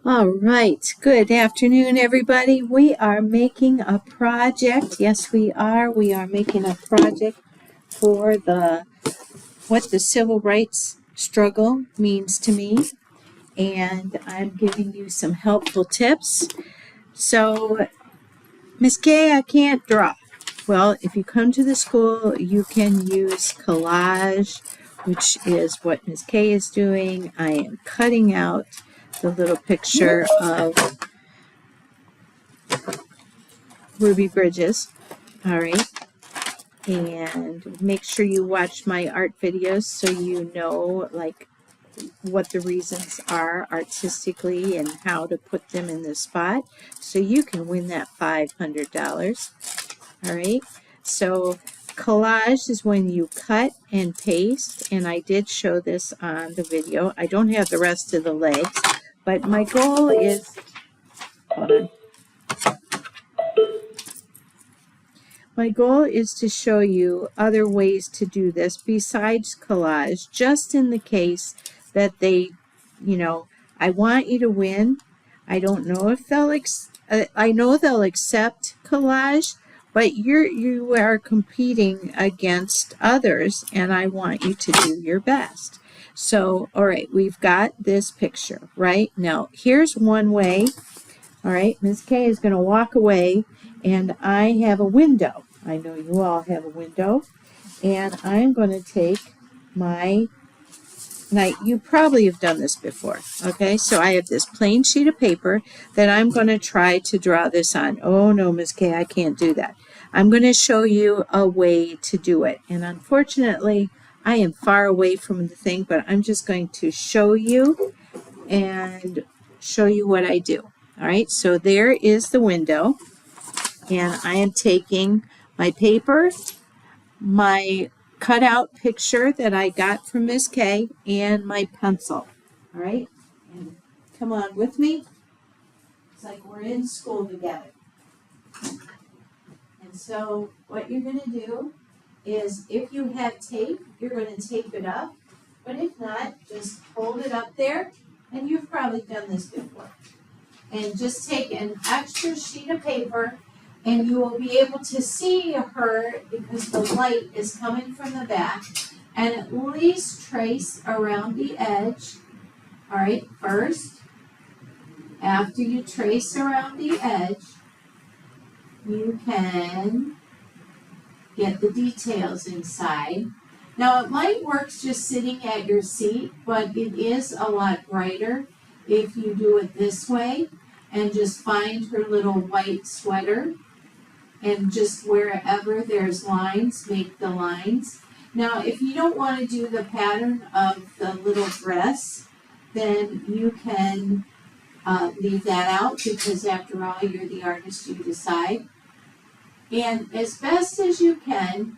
All right, good afternoon, everybody. We are making a project. Yes, we are. We are making a project for what the civil rights struggle means to me. And I'm giving you some helpful tips. So, Miss Kay, I can't draw. Well, if you come to the school, you can use collage, which is what Miss Kay is doing. I am cutting out the little picture of Ruby Bridges. All right. And make sure you watch my art videos so you know like what the reasons are artistically and how to put them in the spot so you can win that $500. All right. So collage is when you cut and paste, and I did show this on the video. I don't have the rest of the legs, but my goal is, hold on. My goal is to show you other ways to do this besides collage, just in the case that they, I want you to win. I don't know if I know they'll accept collage, but you are competing against others, and I want you to do your best. So, all right, we've got this picture, right? Now, here's one way. All right, Ms. K is going to walk away, and I have a window. I know you all have a window, and I'm going to take you probably have done this before, okay? So I have this plain sheet of paper that I'm going to try to draw this on. Oh, no, Ms. K, I can't do that. I'm going to show you a way to do it, and unfortunately, I am far away from the thing, but I'm just going to show you and show you what I do. All right, so there is the window, and I am taking my paper, my cutout picture that I got from Miss K, and my pencil. All right, and come on with me. It's like we're in school together. And so what you're going to do is, if you have tape, you're going to tape it up, but if not, just hold it up there, and you've probably done this before. And just take an extra sheet of paper, and you will be able to see her because the light is coming from the back, and at least trace around the edge. All right, first, after you trace around the edge, you can get the details inside. Now, it might work just sitting at your seat, but it is a lot brighter if you do it this way and just find her little white sweater, and just wherever there's lines, make the lines. Now, if you don't want to do the pattern of the little dress, then you can leave that out, because after all, you're the artist, you decide. And as best as you can,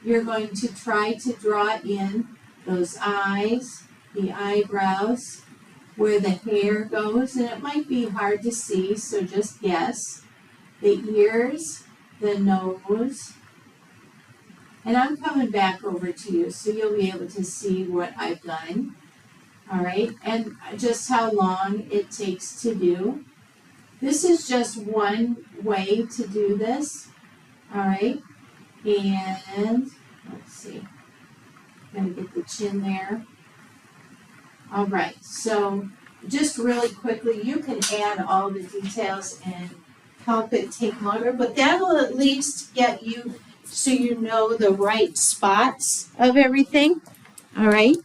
you're going to try to draw in those eyes, the eyebrows, where the hair goes, and it might be hard to see, so just guess. The ears, the nose, and I'm coming back over to you so you'll be able to see what I've done. All right, and just how long it takes to do. This is just one way to do this. All right, and let's see, gotta get the chin there. All right, so just really quickly, you can add all the details and help it take longer, but that'll at least get you so you know the right spots of everything. All right,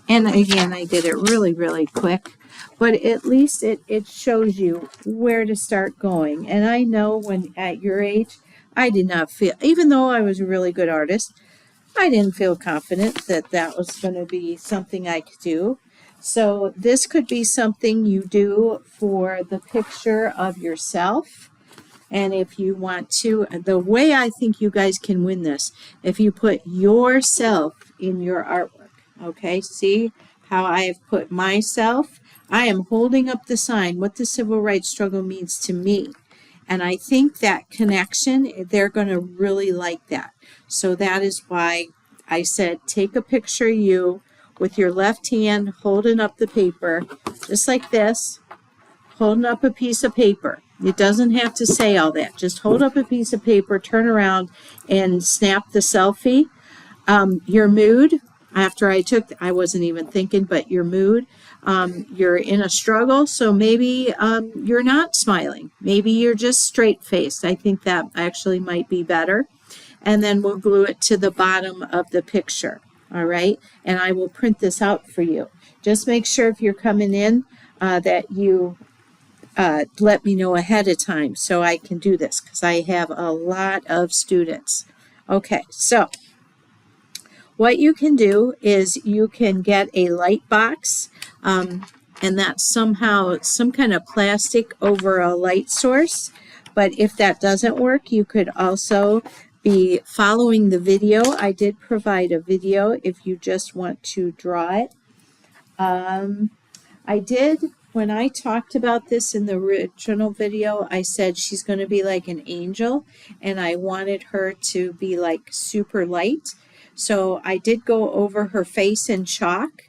and again, I did it really, really quick, but at least it shows you where to start going. And I know when at your age, I did not feel, even though I was a really good artist, I didn't feel confident that that was going to be something I could do. So this could be something you do for the picture of yourself. And if you want to, the way I think you guys can win this, if you put yourself in your artwork. Okay, see how I have put myself? I am holding up the sign, what the civil rights struggle means to me. And I think that connection, they're going to really like that. So that is why I said take a picture of you with your left hand holding up the paper, just like this. holding up a piece of paper. It doesn't have to say all that. Just hold up a piece of paper, turn around, and snap the selfie. Your mood, after I wasn't even thinking, but your mood, you're in a struggle, so maybe you're not smiling. Maybe you're just straight-faced. I think that actually might be better. And then we'll glue it to the bottom of the picture, all right? And I will print this out for you. Just make sure if you're coming in that you let me know ahead of time so I can do this, because I have a lot of students. Okay, so what you can do is you can get a Lightbox, and that's somehow some kind of plastic over a light source. But if that doesn't work, you could also be following the video. I did provide a video if you just want to draw it. I did, when I talked about this in the original video, I said she's going to be like an angel, and I wanted her to be like super light. So I did go over her face in chalk,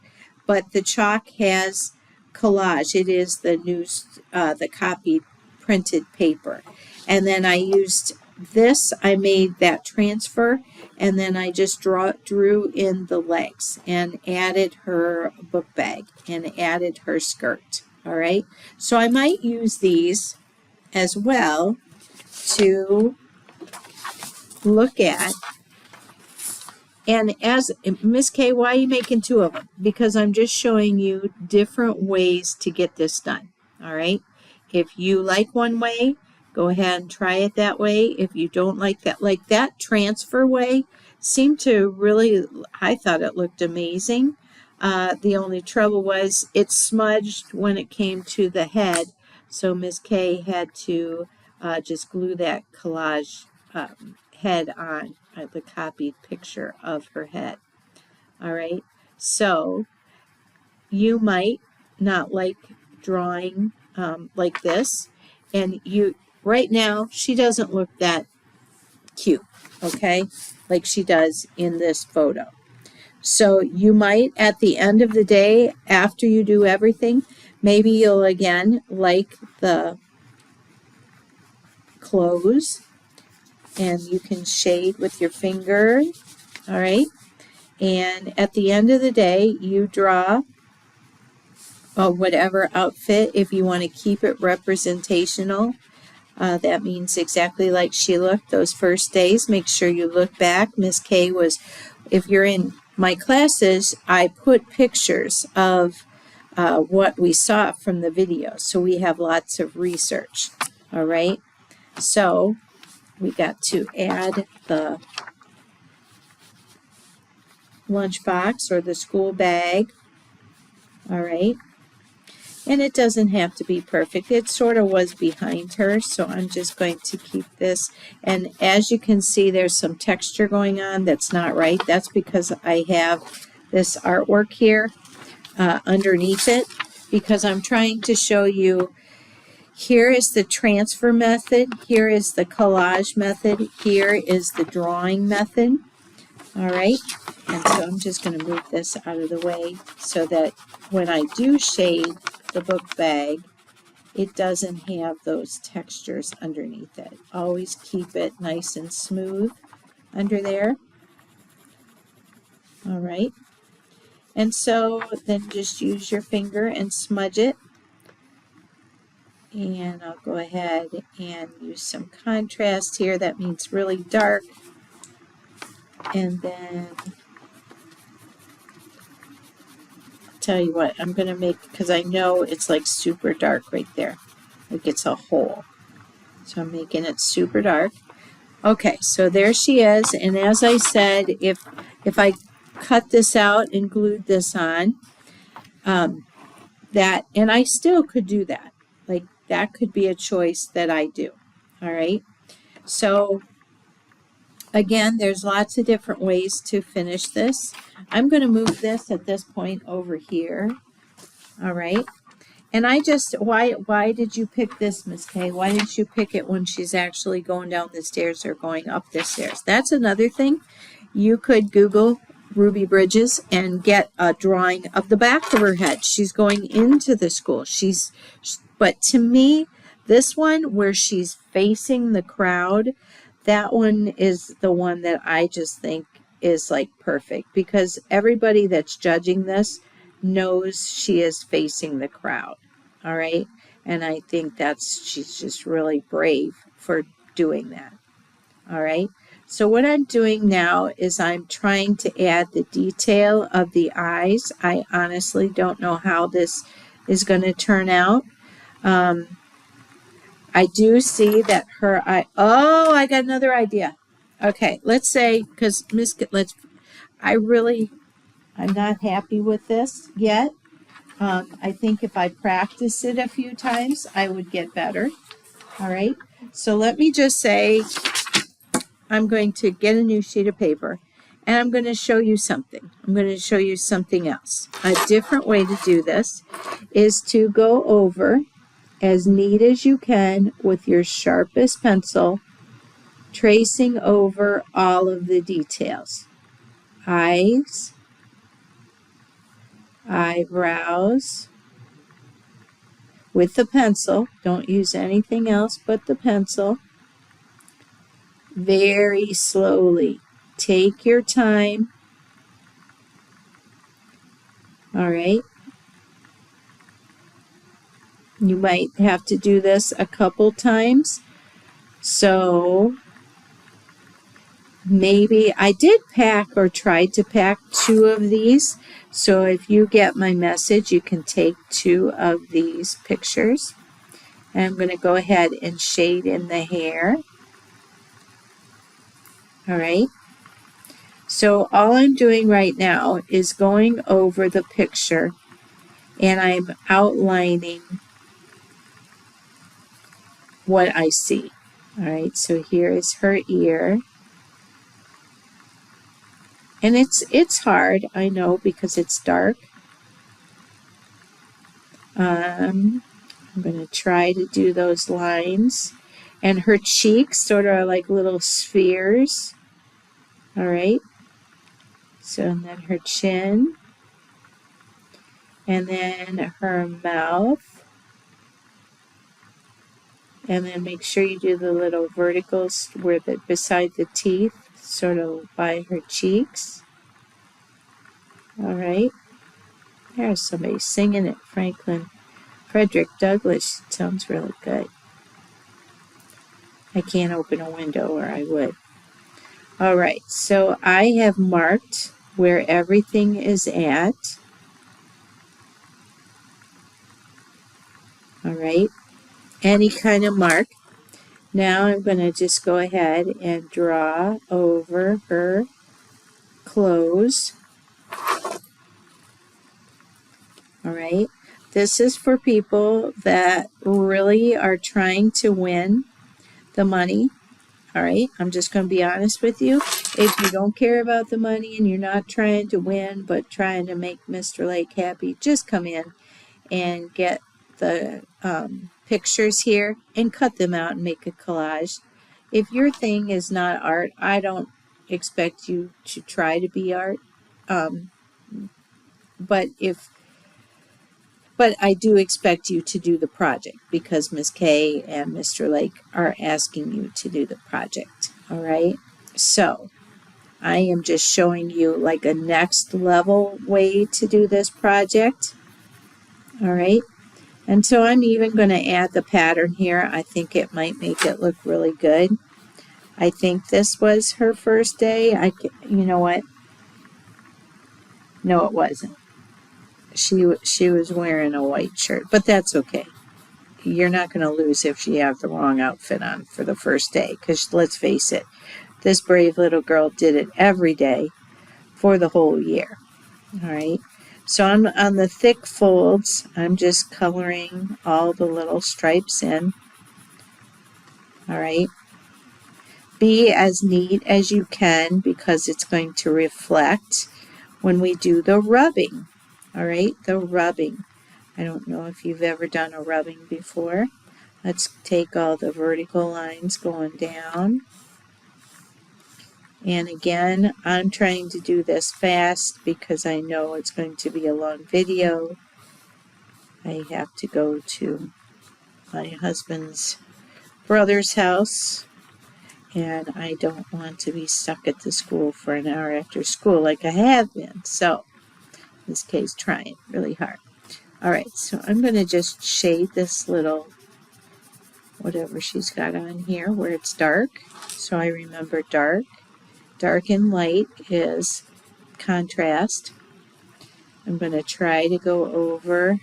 but the chalk has collage. It is the the copied printed paper. And then I used this, I made that transfer, and then I just drew in the legs and added her book bag and added her skirt. All right, so I might use these as well to look at. And as Miss K, why are you making two of them? Because I'm just showing you different ways to get this done. All right, if you like one way, go ahead and try it that way. If you don't like that transfer way seemed to really, I thought it looked amazing. The only trouble was it smudged when it came to the head. So Miss K had to just glue that collage head on the copied picture of her head. All right. So you might not like drawing like this. And right now, she doesn't look that cute, okay, like she does in this photo. So you might, at the end of the day, after you do everything, maybe you'll again like the clothes, and you can shade with your finger, all right? And at the end of the day, you draw whatever outfit, if you want to keep it representational. That means exactly like she looked those first days. Make sure you look back. Miss K was, if you're in my classes, I put pictures of what we saw from the video. So we have lots of research. All right. So we got to add the lunchbox or the school bag. All right. And it doesn't have to be perfect. It sort of was behind her, so I'm just going to keep this. And as you can see, there's some texture going on that's not right. That's because I have this artwork here underneath it, because I'm trying to show you, here is the transfer method, here is the collage method, here is the drawing method. All right, and so I'm just going to move this out of the way so that when I do shade the book bag, it doesn't have those textures underneath it. Always keep it nice and smooth under there. All right, and so then just use your finger and smudge it. And I'll go ahead and use some contrast here. That means really dark. And then, tell you what, I'm going to make, because I know it's like super dark right there. Like it's a hole. So I'm making it super dark. Okay, so there she is. And as I said, if I cut this out and glued this on, and I still could do that. Like that could be a choice that I do. All right. So again, there's lots of different ways to finish this. I'm going to move this at this point over here. All right. And I just, why did you pick this, Miss K? Why didn't you pick it when she's actually going down the stairs or going up the stairs? That's another thing. You could Google Ruby Bridges and get a drawing of the back of her head. She's going into the school. But to me, this one where she's facing the crowd, that one is the one that I just think is like perfect, because everybody that's judging this knows she is facing the crowd. All right. And I think she's just really brave for doing that. All right. So what I'm doing now is I'm trying to add the detail of the eyes. I honestly don't know how this is going to turn out. I do see that her eye. Oh, I got another idea. Okay, let's say, because I'm not happy with this yet. I think if I practice it a few times, I would get better. All right. So let me just say, I'm going to get a new sheet of paper and I'm going to show you something. I'm going to show you something else. A different way to do this is to go over as neat as you can with your sharpest pencil, tracing over all of the details. Eyes, eyebrows, with the pencil. Don't use anything else but the pencil. Very slowly. Take your time. All right. You might have to do this a couple times. So maybe I did pack or tried to pack 2 of these. So if you get my message, you can take 2 of these pictures. And I'm going to go ahead and shade in the hair. All right. So all I'm doing right now is going over the picture and I'm outlining what I see. All right, so here is her ear. And it's hard, I know, because it's dark. I'm going to try to do those lines. And her cheeks sort of are like little spheres. All right. So and then her chin. And then her mouth. And then make sure you do the little verticals where beside the teeth, sort of by her cheeks. All right. There's somebody singing it. Frederick Douglass. Sounds really good. I can't open a window or I would. All right. So I have marked where everything is at. All right. Any kind of mark. Now I'm going to just go ahead and draw over her clothes. All right. This is for people that really are trying to win the money. All right. I'm just going to be honest with you. If you don't care about the money and you're not trying to win, but trying to make Mr. Lake happy, just come in and get the pictures here and cut them out and make a collage. If your thing is not art, I don't expect you to try to be art. But I do expect you to do the project because Ms. K and Mr. Lake are asking you to do the project. All right. So I am just showing you like a next level way to do this project. All right. And so I'm even going to add the pattern here. I think it might make it look really good. I think this was her first day. You know what? No, it wasn't. She was wearing a white shirt, but that's okay. You're not going to lose if you have the wrong outfit on for the first day, because let's face it, this brave little girl did it every day for the whole year. All right. So I'm on the thick folds. I'm just coloring all the little stripes in. All right. Be as neat as you can because it's going to reflect when we do the rubbing. All right, the rubbing. I don't know if you've ever done a rubbing before. Let's take all the vertical lines going down. And again, I'm trying to do this fast because I know it's going to be a long video. I have to go to my husband's brother's house, and I don't want to be stuck at the school for an hour after school like I have been. So, in this case, trying really hard. Alright, so I'm going to just shade this little whatever she's got on here where it's dark. So I remember dark. Dark and light is contrast. I'm going to try to go over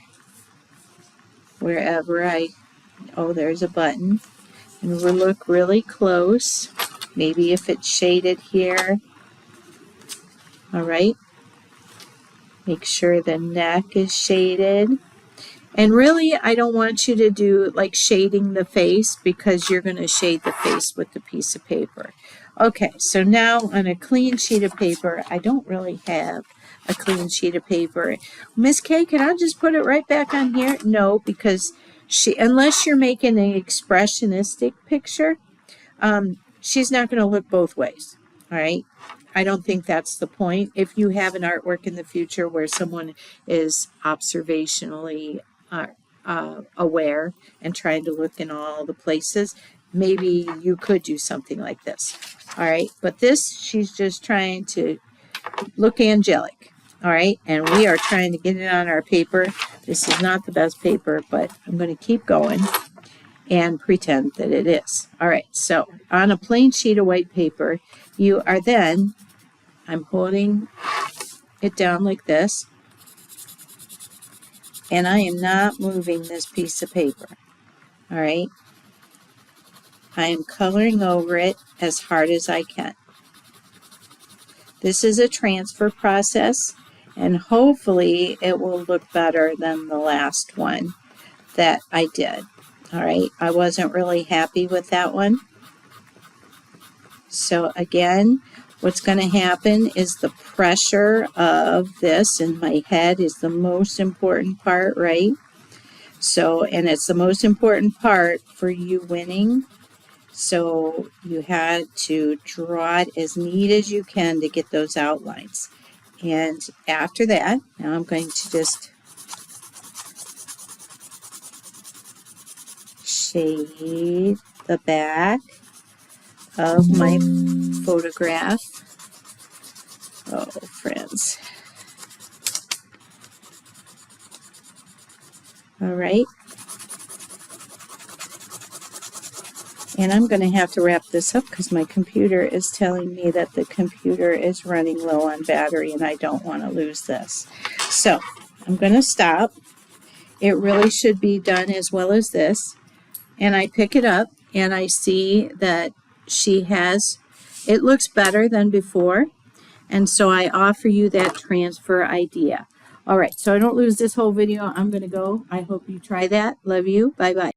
wherever oh, there's a button. And we'll look really close. Maybe if it's shaded here. Alright. Make sure the neck is shaded. And really, I don't want you to do like shading the face because you're going to shade the face with the piece of paper. Okay, so now on a clean sheet of paper, I don't really have a clean sheet of paper. Miss Kay, can I just put it right back on here? No, because unless you're making an expressionistic picture, she's not going to look both ways. All right. I don't think that's the point. If you have an artwork in the future where someone is observationally aware and trying to look in all the places, maybe you could do something like this. All right, but this, she's just trying to look angelic. All right, and we are trying to get it on our paper. This is not the best paper, but I'm going to keep going and pretend that it is. All right, so on a plain sheet of white paper, you are then, I'm holding it down like this, and I am not moving this piece of paper. All right, I am coloring over it as hard as I can. This is a transfer process, and hopefully it will look better than the last one that I did. All right, I wasn't really happy with that one. So again, what's going to happen is the pressure of this in my head is the most important part, right? So, and it's the most important part for you winning. So you had to draw it as neat as you can to get those outlines. And after that, now I'm going to just shade the back of my photograph. Oh, friends. All right. And I'm going to have to wrap this up because my computer is telling me that the computer is running low on battery and I don't want to lose this. So I'm going to stop. It really should be done as well as this. And I pick it up and I see that it looks better than before. And so I offer you that transfer idea. All right, so I don't lose this whole video. I'm going to go. I hope you try that. Love you. Bye-bye.